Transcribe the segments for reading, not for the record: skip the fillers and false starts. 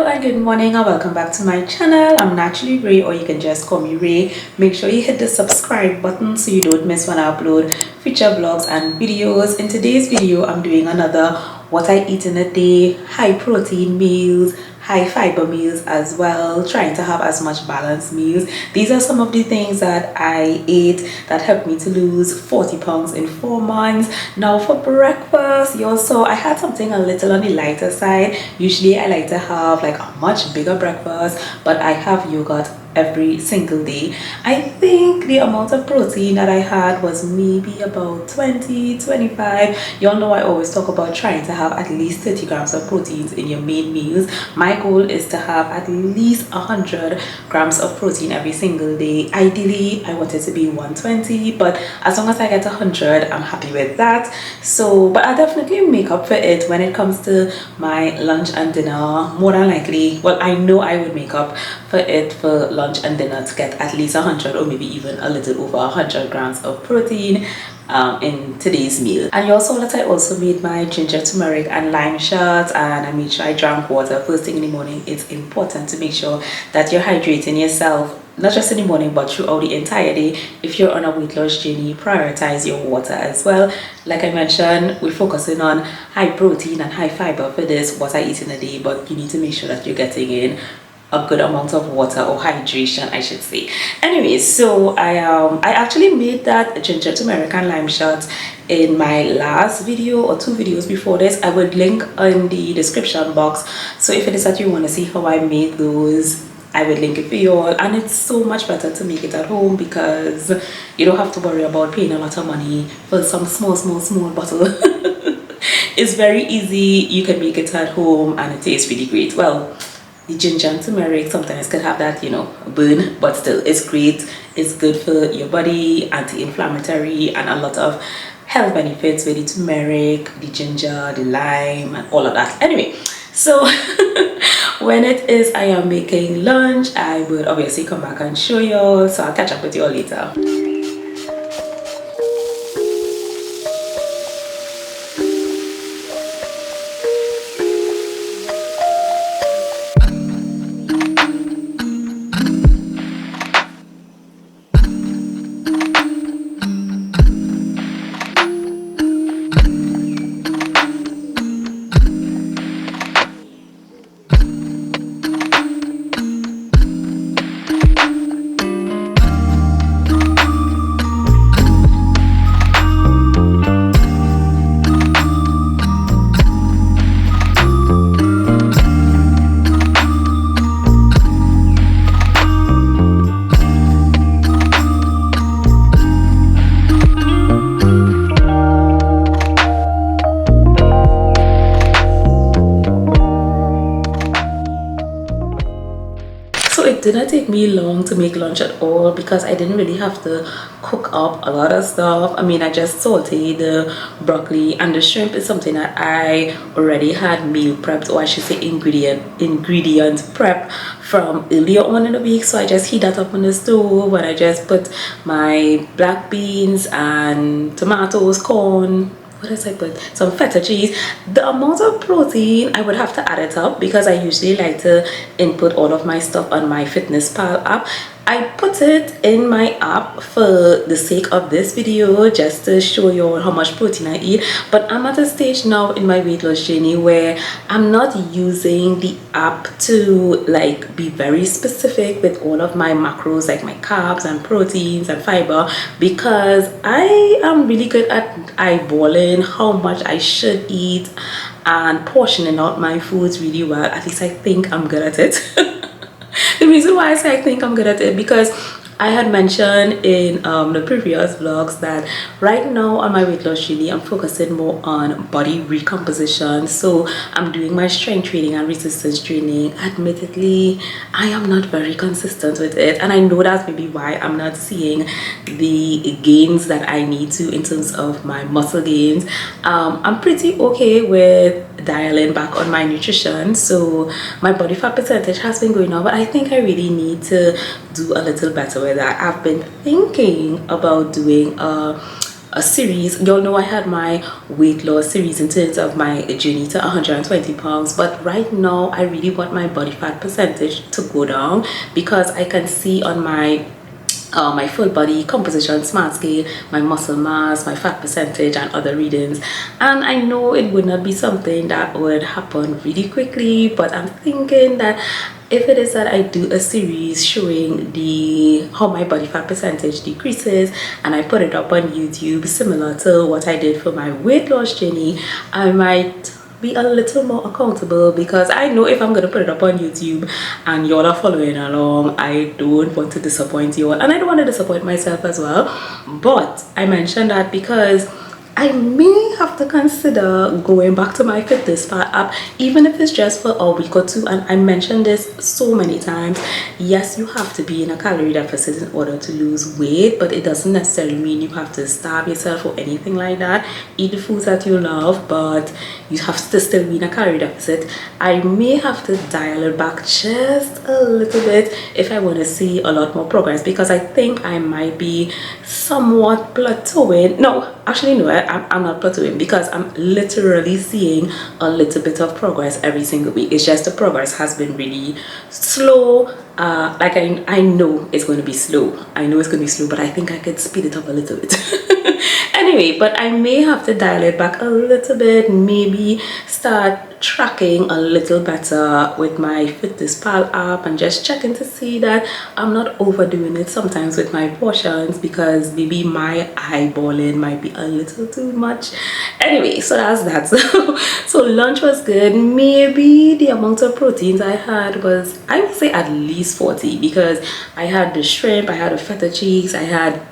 Hello and good morning and welcome back to my channel. I'm Naturally Ray, or you can just call me Ray. Make sure you hit the subscribe button so you don't miss when I upload future vlogs and videos. In today's video, I'm doing another what I eat in a day, high protein meals, high fiber meals as well, trying to have as much balanced meals. These are some of the things that I ate that helped me to lose 40 pounds in 4 months. Now for breakfast, you also I had something a little on the lighter side. Usually I like to have like a much bigger breakfast, but I have yogurt every single day. I think the amount of protein that I had was maybe about 25. Y'all know I always talk about trying to have at least 30 grams of proteins in your main meals. My goal is to have at least 100 grams of protein every single day. Ideally I want it to be 120, but as long as I get 100, I'm happy with that. So but I definitely make up for it when it comes to my lunch and dinner. More than likely, well, I know I would make up for it for lunch and dinner to get at least 100 or maybe even a little over 100 grams of protein in today's meal. And you also saw that I also made my ginger, turmeric and lime shots, and I made sure I drank water first thing in the morning. It's important to make sure that you're hydrating yourself, not just in the morning but throughout the entire day. If you're on a weight loss journey, prioritize your water as well. Like I mentioned, we're focusing on high protein and high fiber for this what I eat in a day, but you need to make sure that you're getting in a good amount of water, or hydration I should say. Anyways, so I actually made that ginger, turmeric and lime shot in my last video or 2 videos before this. I would link in the description box, so if it is that you want to see how I made those, I would link it for you all. And it's so much better to make it at home because you don't have to worry about paying a lot of money for some small bottle. It's very easy. You can make it at home and it tastes really great. Well, the ginger and turmeric sometimes can have that, you know, burn, but still it's great. It's good for your body, anti-inflammatory, and a lot of health benefits with the turmeric, the ginger, the lime and all of that. Anyway, so when it is I am making lunch, I would obviously come back and show you, so I'll catch up with you all later. It didn't take me long to make lunch at all because I didn't really have to cook up a lot of stuff. I mean, I just sauteed the broccoli, and the shrimp is something that I already had meal prepped, or I should say ingredient prep from earlier on in the week. So I just heat that up on the stove, and I just put my black beans and tomatoes, corn, what else I put? Some feta cheese. The amount of protein, I would have to add it up because I usually like to input all of my stuff on my FitnessPal app. I put it in my app for the sake of this video, just to show you all how much protein I eat. But I'm at a stage now in my weight loss journey where I'm not using the app to like be very specific with all of my macros, like my carbs and proteins and fiber, because I am really good at eyeballing how much I should eat and portioning out my foods really well. At least I think I'm good at it. The reason why I say I think I'm good at it because I had mentioned in the previous vlogs that right now on my weight loss journey, I'm focusing more on body recomposition. So I'm doing my strength training and resistance training. Admittedly, I am not very consistent with it, and I know that's maybe why I'm not seeing the gains that I need to in terms of my muscle gains. I'm pretty okay with dialing back on my nutrition, so my body fat percentage has been going up, but I think I really need to do a little better with that. I've been thinking about doing a a series. Y'all know I had my weight loss series in terms of my journey to 120 pounds, but right now I really want my body fat percentage to go down, because I can see on my full body composition smart scale, my muscle mass, my fat percentage, and other readings. And I know it would not be something that would happen really quickly, but I'm thinking that if it is that I do a series showing how my body fat percentage decreases, and I put it up on YouTube similar to what I did for my weight loss journey, I might be a little more accountable, because I know if I'm gonna put it up on YouTube and y'all are following along, I don't want to disappoint you all, and I don't want to disappoint myself as well. But I mentioned that because I may have to consider going back to my Fitness Pal app, even if it's just for a week or two. And I mentioned this so many times. Yes, you have to be in a calorie deficit in order to lose weight, but it doesn't necessarily mean you have to starve yourself or anything like that. Eat the foods that you love, but you have to still be in a calorie deficit. I may have to dial it back just a little bit if I want to see a lot more progress, because I think I might be somewhat plateauing. No, actually no, I'm not plateauing, because I'm literally seeing a little bit of progress every single week. It's just the progress has been really slow. Like I know it's going to be slow. I know it's going to be slow, but I think I could speed it up a little bit. Anyway, but I may have to dial it back a little bit, maybe start tracking a little better with my Fitness Pal app, and just checking to see that I'm not overdoing it sometimes with my portions, because maybe my eyeballing might be a little too much. Anyway, so that's that. So lunch was good. Maybe the amount of proteins I had was, I would say, at least 40, because I had the shrimp, I had the feta cheeks, I had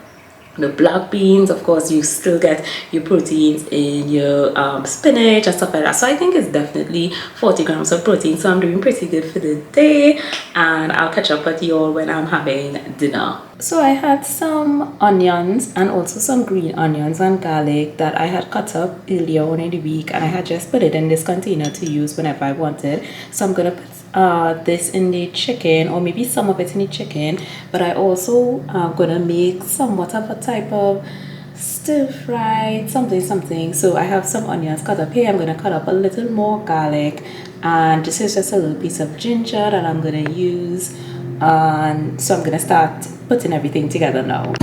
the black beans. Of course, you still get your proteins in your spinach and stuff like that. So I think it's definitely 40 grams of protein. So I'm doing pretty good for the day, and I'll catch up with you all when I'm having dinner. So I had some onions and also some green onions and garlic that I had cut up earlier on in the week, and I had just put it in this container to use whenever I wanted. So I'm gonna put this in the chicken, or maybe some of it in the chicken, but I also gonna make somewhat of a type of stir fried something. So I have some onions cut up here. I'm gonna cut up a little more garlic, and this is just a little piece of ginger that I'm gonna use, and so I'm gonna start putting everything together now.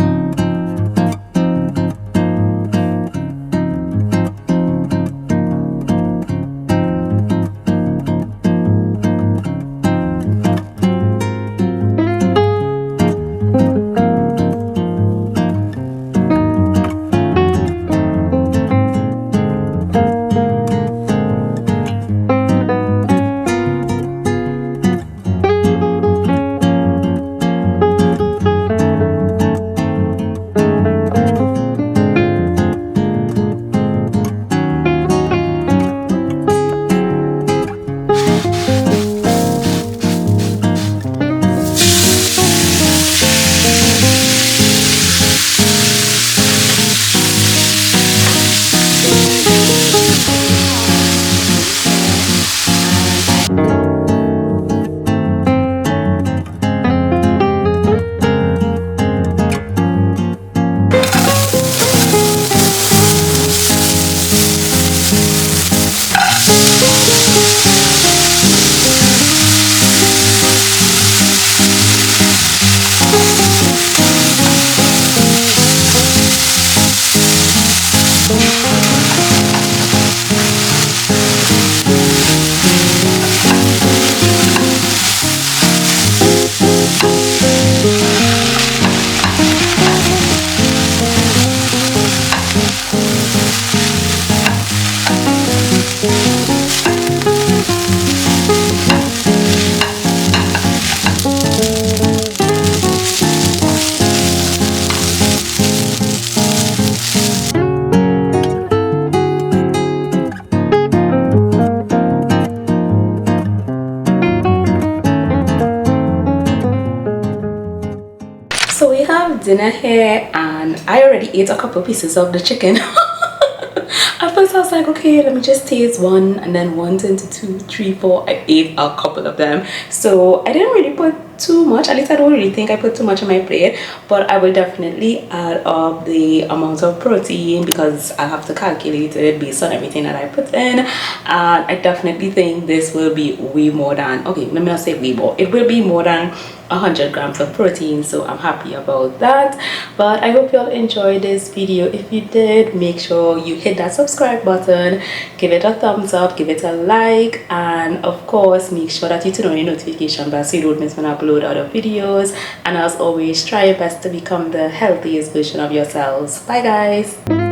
So we have dinner here, and I already ate a couple pieces of the chicken. At first I was like, okay, let me just taste one, and then one into two, three, four. I ate a couple of them. So I didn't really put too much. At least I don't really think I put too much on my plate, but I will definitely add up the amount of protein because I have to calculate it based on everything that I put in. And I definitely think this will be way more than, okay, let me not say way more, it will be more than 100 grams of protein, so I'm happy about that. But I hope you all enjoyed this video. If you did, make sure you hit that subscribe button, give it a thumbs up, give it a like, and of course make sure that you turn on your notification bell so you don't miss when I upload other videos. And as always, try your best to become the healthiest version of yourselves. Bye guys.